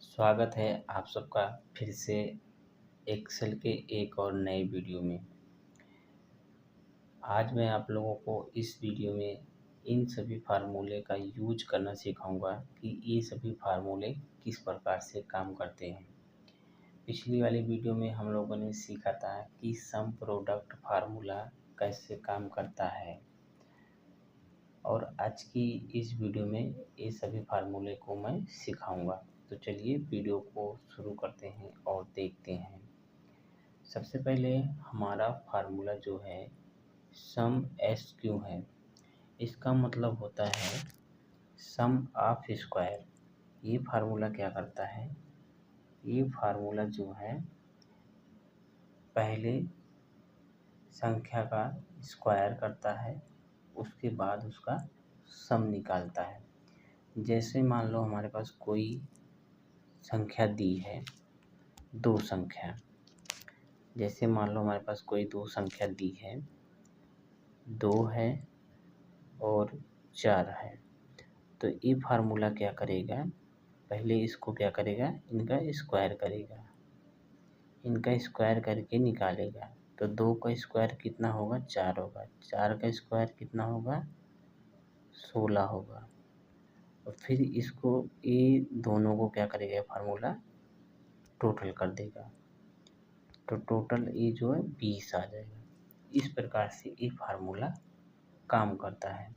स्वागत है आप सबका फिर से एक्सेल के एक और नए वीडियो में। आज मैं आप लोगों को इस वीडियो में इन सभी फार्मूले का यूज करना सिखाऊंगा कि ये सभी फार्मूले किस प्रकार से काम करते हैं। पिछली वाली वीडियो में हम लोगों ने सीखा था कि सम प्रोडक्ट फार्मूला कैसे काम करता है और आज की इस वीडियो में ये सभी फार्मूले को मैं सिखाऊंगा। तो चलिए वीडियो को शुरू करते हैं और देखते हैं। सबसे पहले हमारा फार्मूला जो है सम एस क्यू है। इसका मतलब होता है सम ऑफ स्क्वायर। ये फार्मूला क्या करता है, ये फार्मूला जो है पहले संख्या का स्क्वायर करता है, उसके बाद उसका सम निकालता है। जैसे मान लो हमारे पास कोई संख्या दी है, दो संख्या, जैसे मान लो हमारे पास कोई दो संख्या दी है, 2 है और 4 है। तो ये फार्मूला क्या करेगा, पहले इसको क्या करेगा, इनका स्क्वायर करेगा, इनका स्क्वायर करके निकालेगा। तो 2 का स्क्वायर कितना होगा, 4 होगा, 4 का स्क्वायर कितना होगा, 16 होगा। और फिर इसको ये दोनों को क्या करेगा, फार्मूला टोटल कर देगा, तो टोटल ये जो है 20 आ जाएगा। इस प्रकार से ये फार्मूला काम करता है।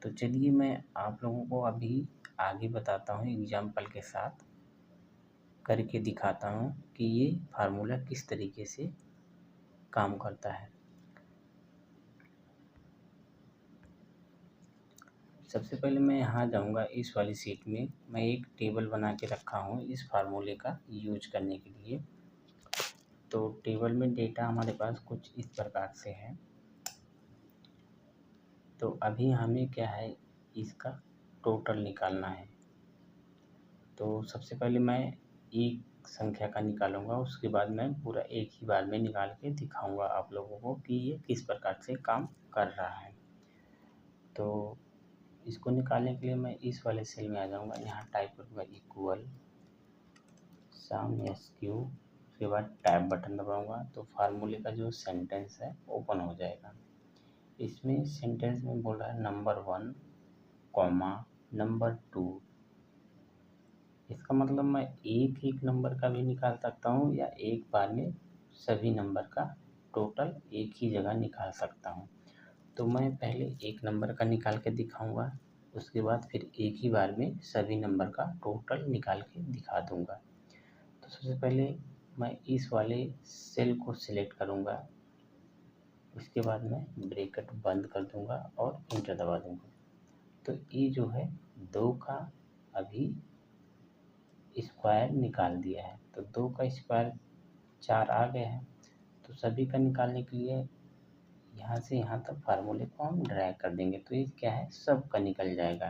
तो चलिए मैं आप लोगों को अभी आगे बताता हूँ, एग्जाम्पल के साथ करके दिखाता हूँ कि ये फार्मूला किस तरीके से काम करता है। सबसे पहले मैं यहाँ जाऊँगा, इस वाली सीट में मैं एक टेबल बना के रखा हूँ इस फार्मूले का यूज करने के लिए। तो टेबल में डेटा हमारे पास कुछ इस प्रकार से है। तो अभी हमें क्या है, इसका टोटल निकालना है। तो सबसे पहले मैं एक संख्या का निकालूंगा, उसके बाद मैं पूरा एक ही बार में निकाल के दिखाऊंगा आप लोगों को कि ये किस प्रकार से काम कर रहा है। तो इसको निकालने के लिए मैं इस वाले सेल में आ जाऊंगा, यहाँ टाइप करूँगा इक्वल सम एस क्यू, उसके बाद टैब बटन दबाऊंगा तो फार्मूले का जो सेंटेंस है ओपन हो जाएगा। इसमें सेंटेंस में बोल रहा है नंबर 1 कॉमा नंबर 2। इसका मतलब मैं एक एक नंबर का भी निकाल सकता हूँ या एक बार में सभी नंबर का टोटल एक ही जगह निकाल सकता हूँ। तो मैं पहले एक नंबर का निकाल के दिखाऊंगा, उसके बाद फिर एक ही बार में सभी नंबर का टोटल निकाल के दिखा दूंगा। तो सबसे पहले मैं इस वाले सेल को सिलेक्ट करूंगा, उसके बाद मैं ब्रैकेट बंद कर दूंगा और इंटर दबा दूंगा। तो ये जो है 2 का अभी स्क्वायर निकाल दिया है। तो 2 का स्क्वायर 4 आ गया है। तो सभी का निकालने के लिए यहाँ से यहाँ तक फार्मूले को हम ड्रैग कर देंगे, तो ये क्या है, सब का निकल जाएगा।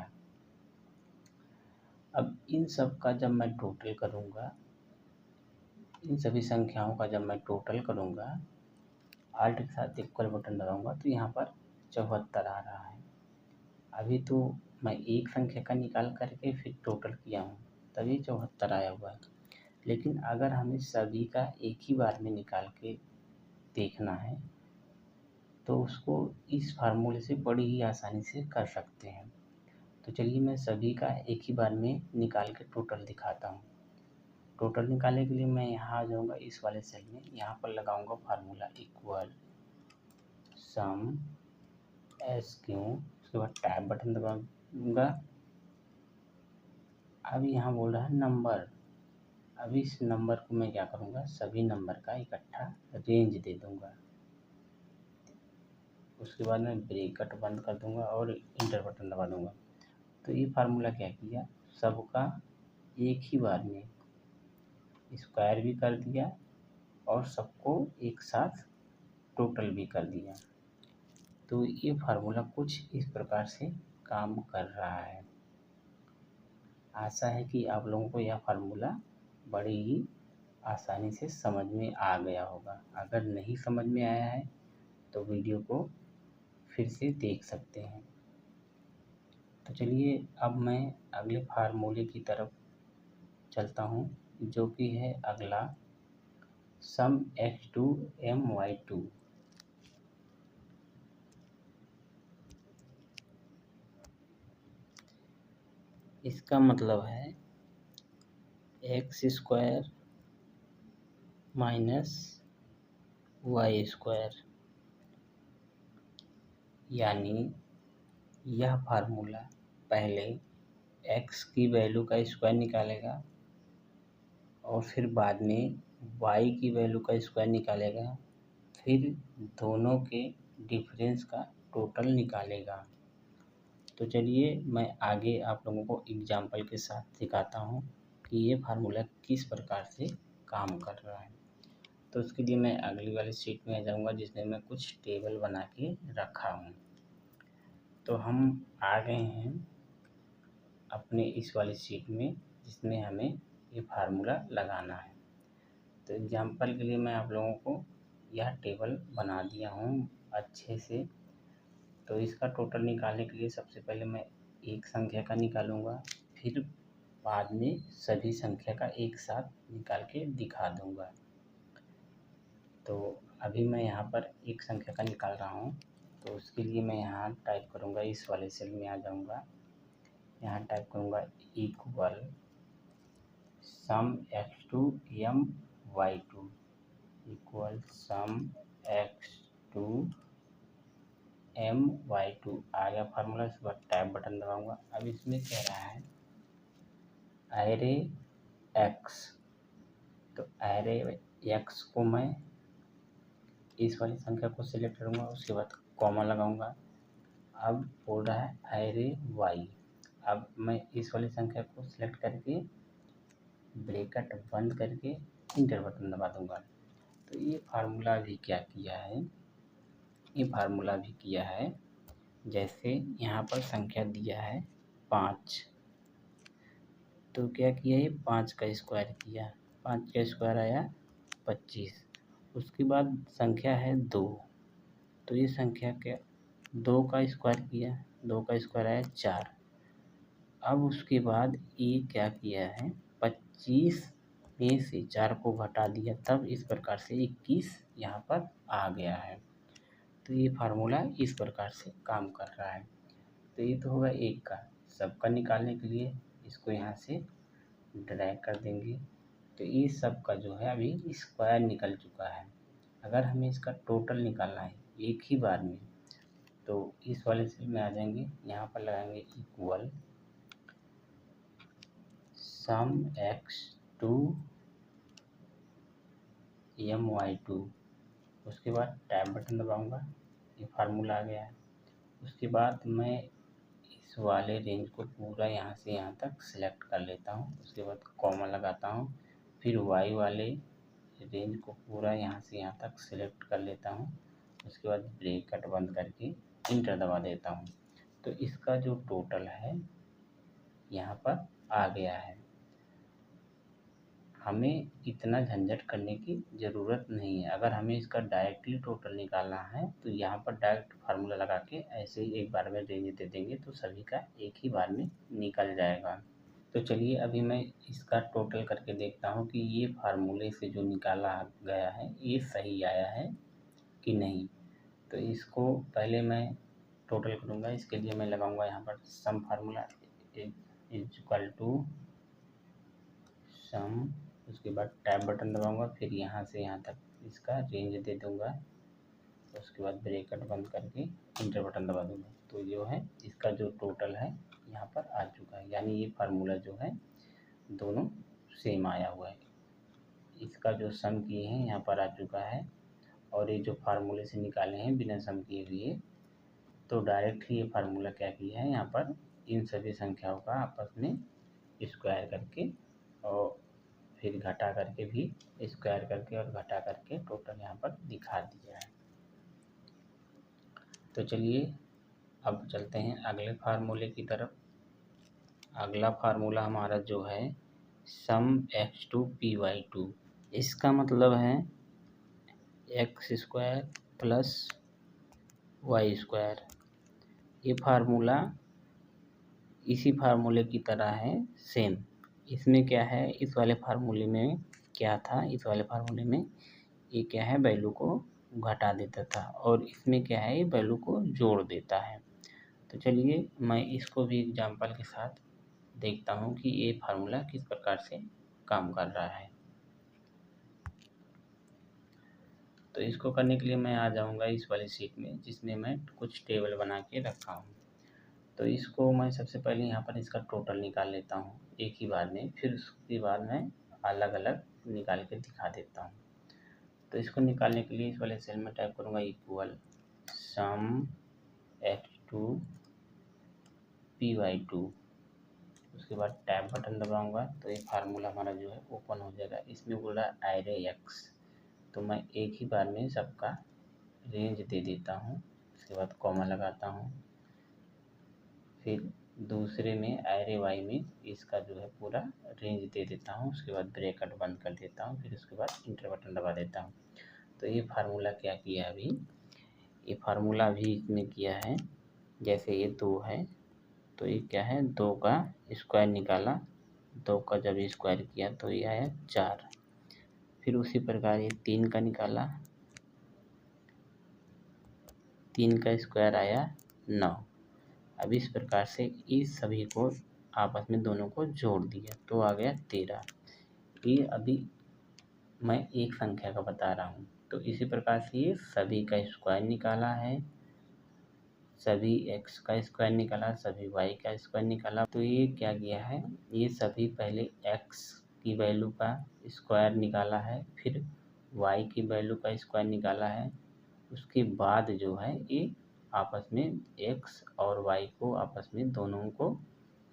अब इन सब का जब मैं टोटल करूँगा, इन सभी संख्याओं का जब मैं टोटल करूँगा, आल्ट के साथ इक्वल बटन दबाऊंगा तो यहाँ पर 74 आ रहा है। अभी तो मैं एक संख्या का निकाल करके फिर टोटल किया हूँ, तभी 74 आया हुआ है। लेकिन अगर हमें सभी का एक ही बार में निकाल के देखना है तो उसको इस फार्मूले से बड़ी ही आसानी से कर सकते हैं। तो चलिए मैं सभी का एक ही बार में निकाल के टोटल दिखाता हूँ। टोटल निकालने के लिए मैं यहाँ आ जाऊँगा, इस वाले सेल में यहाँ पर लगाऊंगा फार्मूला इक्वल सम एस क्यू, उसके बाद टैब बटन दबाऊंगा। अब यहाँ बोल रहा है नंबर, अब इस नंबर को मैं क्या करूँगा, सभी नंबर का इकट्ठा रेंज दे दूँगा। उसके बाद मैं ब्रैकेट बंद कर दूँगा और इंटर बटन दबा दूँगा। तो ये फार्मूला क्या किया, सबका एक ही बार में स्क्वायर भी कर दिया और सबको एक साथ टोटल भी कर दिया। तो ये फार्मूला कुछ इस प्रकार से काम कर रहा है। आशा है कि आप लोगों को यह फार्मूला बड़ी ही आसानी से समझ में आ गया होगा। अगर नहीं समझ में आया है तो वीडियो को फिर से देख सकते हैं। तो चलिए अब मैं अगले फार्मूले की तरफ चलता हूँ, जो कि है अगला सम x2 my2। इसका मतलब है x² माइनस y², यानी यह फार्मूला पहले x की वैल्यू का स्क्वायर निकालेगा और फिर बाद में y की वैल्यू का स्क्वायर निकालेगा, फिर दोनों के डिफरेंस का टोटल निकालेगा। तो चलिए मैं आगे आप लोगों को एग्जाम्पल के साथ सिखाता हूँ कि ये फार्मूला किस प्रकार से काम कर रहा है। तो उसके लिए मैं अगली वाली शीट में आ जाऊँगा, जिसमें मैं कुछ टेबल बना के रखा हूँ। तो हम आ गए हैं अपने इस वाली शीट में, जिसमें हमें ये फार्मूला लगाना है। तो एग्जाम्पल के लिए मैं आप लोगों को यह टेबल बना दिया हूँ अच्छे से। तो इसका टोटल निकालने के लिए सबसे पहले मैं एक संख्या का निकालूंगा, फिर बाद में सभी संख्या का एक साथ निकाल के दिखा दूंगा। तो अभी मैं यहाँ पर एक संख्या का निकाल रहा हूँ। तो उसके लिए मैं यहाँ टाइप करूँगा, इस वाले सेल में आ जाऊँगा, यहाँ टाइप करूँगा इक्वल सम x2 my2 इक्वल सम x2 my2 आ गया फार्मूला। इसके बाद टैब बटन दबाऊंगा। अब इसमें कह रहा है एरे x, तो एरे x को मैं इस वाली संख्या को सिलेक्ट करूंगा, उसके बाद कॉमा लगाऊंगा। अब बोल रहा है एरे y, अब मैं इस वाली संख्या को सिलेक्ट करके ब्रैकेट बंद करके इंटर बटन दबा दूंगा। तो ये फार्मूला भी क्या किया है, ये फार्मूला भी किया है, जैसे यहाँ पर संख्या दिया है 5, तो क्या किया है 5 का स्क्वायर किया, 5 का स्क्वायर आया 25। उसके बाद संख्या है 2, तो ये संख्या क्या 2 का स्क्वायर किया, 2 का स्क्वायर आया 4। अब उसके बाद ये क्या किया है 25 में से 4 को घटा दिया, तब इस प्रकार से 21 यहाँ पर आ गया है। तो ये फार्मूला इस प्रकार से काम कर रहा है। तो ये तो होगा एक का। सबका निकालने के लिए इसको यहाँ से ड्रैग कर देंगे। तो ये सब का जो है अभी स्क्वायर निकल चुका है। अगर हमें इसका टोटल निकालना है एक ही बार में, तो इस वाले सेल में आ जाएंगे, यहाँ पर लगाएंगे इक्वल सम x2 my2। उसके बाद टैब बटन दबाऊंगा, ये फार्मूला आ गया है। उसके बाद मैं इस वाले रेंज को पूरा यहाँ से यहाँ तक सिलेक्ट कर लेता हूँ। उसके बाद कॉमा लगाता हूँ, फिर y वाले रेंज को पूरा यहाँ से यहाँ तक सिलेक्ट कर लेता हूँ। उसके बाद ब्रैकेट बंद करके इंटर दबा देता हूँ। तो इसका जो टोटल है यहाँ पर आ गया है। हमें इतना झंझट करने की ज़रूरत नहीं है। अगर हमें इसका डायरेक्टली टोटल निकालना है तो यहाँ पर डायरेक्ट फार्मूला लगा के ऐसे ही एक बार में रेंज दे देंगे, तो सभी का एक ही बार में निकल जाएगा। तो चलिए अभी मैं इसका टोटल करके देखता हूँ कि ये फार्मूले से जो निकाला गया है ये सही आया है कि नहीं। तो इसको पहले मैं टोटल करूँगा। इसके लिए मैं लगाऊँगा यहाँ पर सम फार्मूला इक्वल टू सम, उसके बाद टैब बटन दबाऊंगा, फिर यहाँ से यहाँ तक इसका रेंज दे दूंगा। उसके बाद ब्रैकेट बंद करके इंटर बटन दबा दूंगा। तो जो है इसका जो टोटल है यहाँ पर आ चुका है, यानी ये फार्मूला जो है दोनों सेम आया हुआ है। इसका जो सम किए हैं यहाँ पर आ चुका है, और ये जो फार्मूले से निकाले हैं बिना सम किए हुए, तो डायरेक्ट ही ये फार्मूला क्या किया है यहाँ पर इन सभी संख्याओं का आपस में स्क्वायर करके और फिर घटा करके भी स्क्वायर करके और घटा करके टोटल यहाँ पर दिखा दिया है। तो चलिए अब चलते हैं अगले फार्मूले की तरफ। अगला फार्मूला हमारा जो है सम x2 by2। इसका मतलब है x² प्लस y²। ये फार्मूला इसी फार्मूले की तरह है सेम, इसमें क्या है, इस वाले फार्मूले में क्या था, इस वाले फार्मूले में ये क्या है, वैल्यू को घटा देता था और इसमें क्या है, ये वैल्यू को जोड़ देता है। तो चलिए मैं इसको भी एग्जांपल के साथ देखता हूँ कि ये फार्मूला किस प्रकार से काम कर रहा है। तो इसको करने के लिए मैं आ जाऊँगा इस वाली शीट में जिसमें मैं कुछ टेबल बना के रखा हूँ। तो इसको मैं सबसे पहले यहाँ पर इसका टोटल निकाल लेता हूँ एक ही बार में, फिर उसके बाद मैं अलग अलग निकाल के दिखा देता हूँ। तो इसको निकालने के लिए इस वाले सेल में टाइप करूँगा इक्वल सम x2 p/2। उसके बाद टैब बटन दबाऊंगा तो ये फार्मूला हमारा जो है ओपन हो जाएगा। इसमें बोला एरे x, तो मैं एक ही बार में सबका रेंज दे देता हूँ। उसके बाद कॉमा लगाता हूँ, फिर दूसरे में एरे y में इसका जो है पूरा रेंज दे देता हूँ। उसके बाद ब्रैकेट बंद कर देता हूँ, फिर उसके बाद इंटर बटन दबा देता हूँ। तो ये फार्मूला क्या किया अभी, ये फार्मूला भी इसमें किया है। जैसे ये 2 है तो ये क्या है, 2 का स्क्वायर निकाला, 2 का जब स्क्वायर किया तो ये आया 4। फिर उसी प्रकार ये 3 का निकाला, 3 का स्क्वायर आया 9। अब इस प्रकार से इस सभी को आपस में दोनों को जोड़ दिया तो आ गया 13। ये अभी मैं एक संख्या का बता रहा हूँ। तो इसी प्रकार से ये सभी का स्क्वायर निकाला है, सभी x का स्क्वायर निकाला, सभी y का स्क्वायर निकाला। तो ये क्या किया है, ये सभी पहले x की वैल्यू का स्क्वायर निकाला है, फिर y की वैल्यू का स्क्वायर निकाला है। उसके बाद जो है ये आपस में x और y को आपस में दोनों को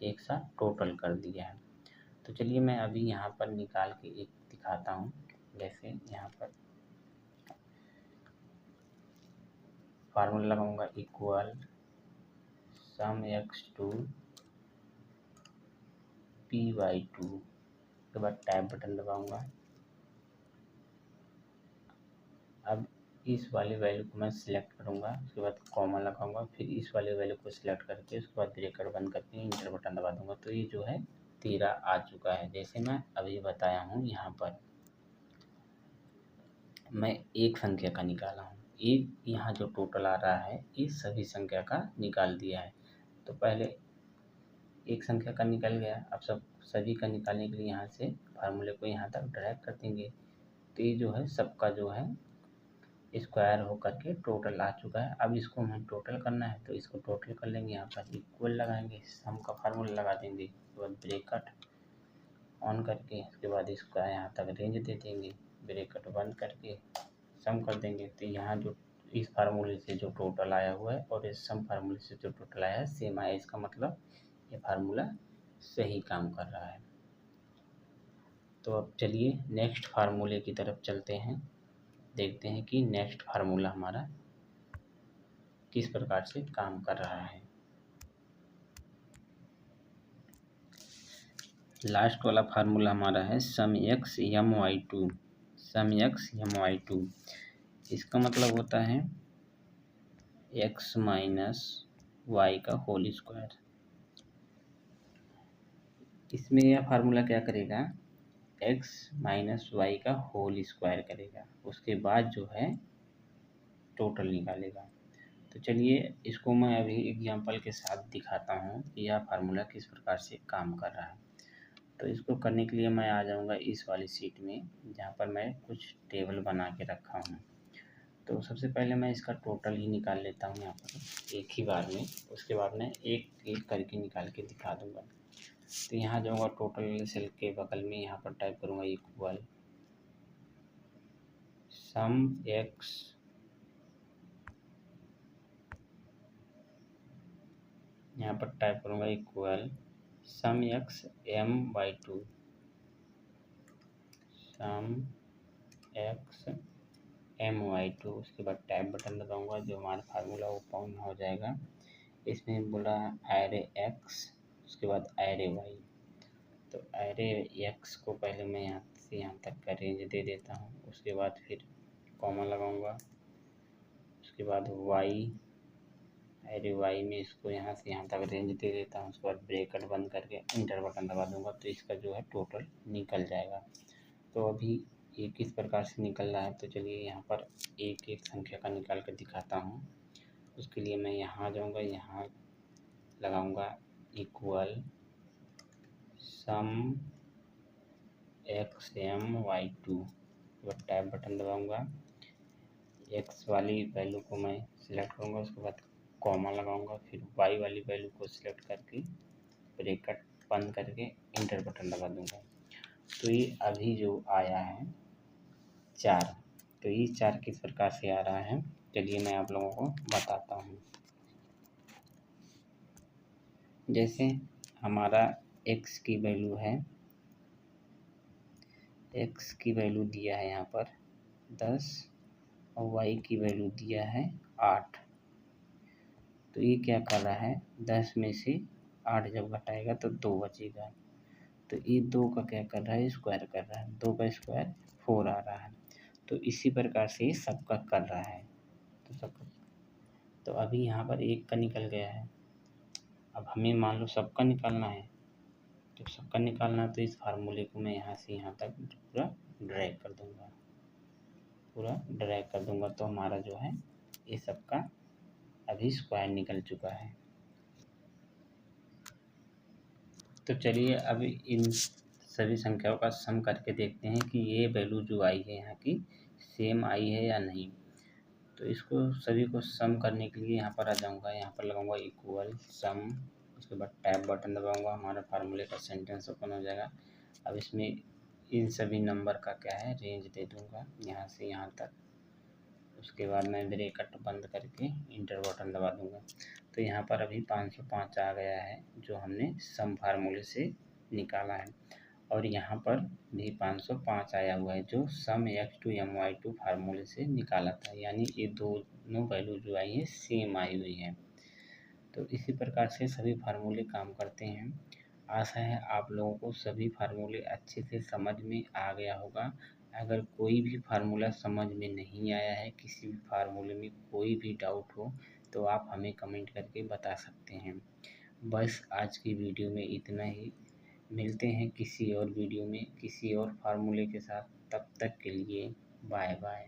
एक साथ टोटल कर दिया है। तो चलिए मैं अभी यहाँ पर निकाल के एक दिखाता हूँ। जैसे यहाँ पर फार्मूला लगाऊंगा इक्वल सम x2 p/2 के बाद टैब बटन दबाऊंगा। अब इस वाले वैल्यू को मैं सिलेक्ट करूंगा, उसके बाद कॉमा लगाऊंगा, फिर इस वाले वैल्यू को सिलेक्ट करके उसके बाद ब्रैकेट बंद करके इंटर बटन दबा दूंगा। तो ये जो है 13 आ चुका है, जैसे मैं अभी बताया हूँ। यहाँ पर मैं एक संख्या का निकाला हूँ, ये यहाँ जो टोटल आ रहा है ये सभी संख्या का निकाल दिया है। तो पहले एक संख्या का निकल गया, अब सभी का निकालने के लिए यहाँ से फार्मूले को यहाँ तक ड्रैग कर देंगे। तो ये जो है सबका जो है स्क्वायर होकर के टोटल आ चुका है। अब इसको हमें टोटल करना है तो इसको टोटल कर लेंगे, यहाँ पर इक्वल लगाएंगे, सम का फार्मूला लगा देंगे, उसके बाद ब्रैकेट ऑन करके उसके बाद इसका यहाँ तक रेंज दे देंगे, ब्रैकेट बंद करके सम कर देंगे। तो यहाँ जो इस फार्मूले से जो टोटल आया हुआ है और इस सम फार्मूले से जो टोटल आया है सेम आया, इसका मतलब ये फार्मूला सही काम कर रहा है। तो अब चलिए नेक्स्ट फार्मूले की तरफ चलते हैं, देखते हैं कि नेक्स्ट फार्मूला हमारा किस प्रकार से काम कर रहा है। लास्ट वाला फार्मूला हमारा है सम x my2, सम x my2। इसका मतलब होता है x माइनस वाई का होल स्क्वायर। इसमें यह फार्मूला क्या करेगा, x माइनस वाई का होल स्क्वायर करेगा, उसके बाद जो है टोटल निकालेगा। तो चलिए इसको मैं अभी एग्जांपल के साथ दिखाता हूँ कि यह फार्मूला किस प्रकार से काम कर रहा है। तो इसको करने के लिए मैं आ जाऊँगा इस वाली शीट में जहाँ पर मैं कुछ टेबल बना के रखा हूँ। तो सबसे पहले मैं इसका टोटल ही निकाल लेता हूँ यहाँ पर एक ही बार में, उसके बाद मैं एक एक करके निकाल के दिखा दूँगा। तो यहाँ जाऊँगा टोटल सेल के बगल में, यहाँ पर टाइप करूँगा इक्वल सम x यहाँ पर टाइप करूँगा इक्वल सम x m/2, सम x m/2। उसके बाद टैब बटन दबाऊँगा, जो हमारा फार्मूला ओपन हो जाएगा। इसमें बोला एरे x, उसके बाद एरे y। तो एरे x को पहले मैं यहाँ से यहाँ तक का रेंज दे देता हूँ, उसके बाद फिर कॉमा लगाऊँगा, उसके बाद y अरे वाई में इसको यहाँ से यहाँ तक रेंज दे देता हूँ। उसके बाद ब्रैकेट बंद करके इंटर बटन दबा दूंगा तो इसका जो है टोटल निकल जाएगा। तो अभी ये किस प्रकार से निकल रहा है, तो चलिए यहाँ पर एक एक संख्या का निकाल कर दिखाता हूँ। उसके लिए मैं यहाँ जाऊँगा, यहाँ लगाऊँगा equal sum XM/Y2, tab button दबाऊँगा। एक्स वाली वैल्यू को मैं सिलेक्ट करूँगा, उसके बाद कॉमा लगाऊंगा, फिर वाई वाली वैल्यू को सिलेक्ट करके ब्रैकेट बंद करके इंटर बटन दबा दूंगा। तो ये अभी जो आया है 4, तो ये 4 किस प्रकार से आ रहा है चलिए मैं आप लोगों को बताता हूँ। जैसे हमारा x की वैल्यू है, x की वैल्यू दिया है यहाँ पर 10 और y की वैल्यू दिया है 8। तो ये क्या कर रहा है, 10 में से 8 जब घटाएगा तो 2 बचेगा। तो ये 2 का क्या कर रहा है, स्क्वायर कर रहा है। 2 का स्क्वायर 4 आ रहा है। तो इसी प्रकार से ये सबका कर रहा है। तो अभी यहाँ पर 1 का निकल गया है। अब हमें मान लो सबका निकालना है, तो सबका निकालना है तो इस फार्मूले को मैं यहाँ से यहाँ तक पूरा ड्रैग कर दूंगा, तो हमारा जो है ये सबका अभी स्क्वायर निकल चुका है। तो चलिए अभी इन सभी संख्याओं का सम करके देखते हैं कि ये वैल्यू जो आई है यहाँ की सेम आई है या नहीं। तो इसको सभी को सम करने के लिए यहाँ पर आ जाऊँगा, यहाँ पर लगाऊंगा इक्वल सम, उसके बाद टैब बटन दबाऊंगा, हमारा फार्मूले का सेंटेंस ओपन हो जाएगा। अब इसमें इन सभी नंबर का क्या है रेंज दे दूँगा यहाँ से यहाँ तक। उसके बाद मैं ब्रैकेट बंद करके इंटर बटन दबा दूँगा। तो यहाँ पर अभी 505 आ गया है जो हमने सम फार्मूले से निकाला है, और यहाँ पर भी 505 आया हुआ है जो सम X2/My2 फार्मूले से निकाला था। यानी ये दोनों वैल्यू जो आई है सेम आई हुई है। तो इसी प्रकार से सभी फार्मूले काम करते हैं। आशा है आप लोगों को सभी फार्मूले अच्छे से समझ में आ गया होगा। अगर कोई भी फार्मूला समझ में नहीं आया है, किसी भी फार्मूले में कोई भी डाउट हो तो आप हमें कमेंट करके बता सकते हैं। बस आज की वीडियो में इतना ही। मिलते हैं किसी और वीडियो में किसी और फार्मूले के साथ। तब तक के लिए बाय बाय।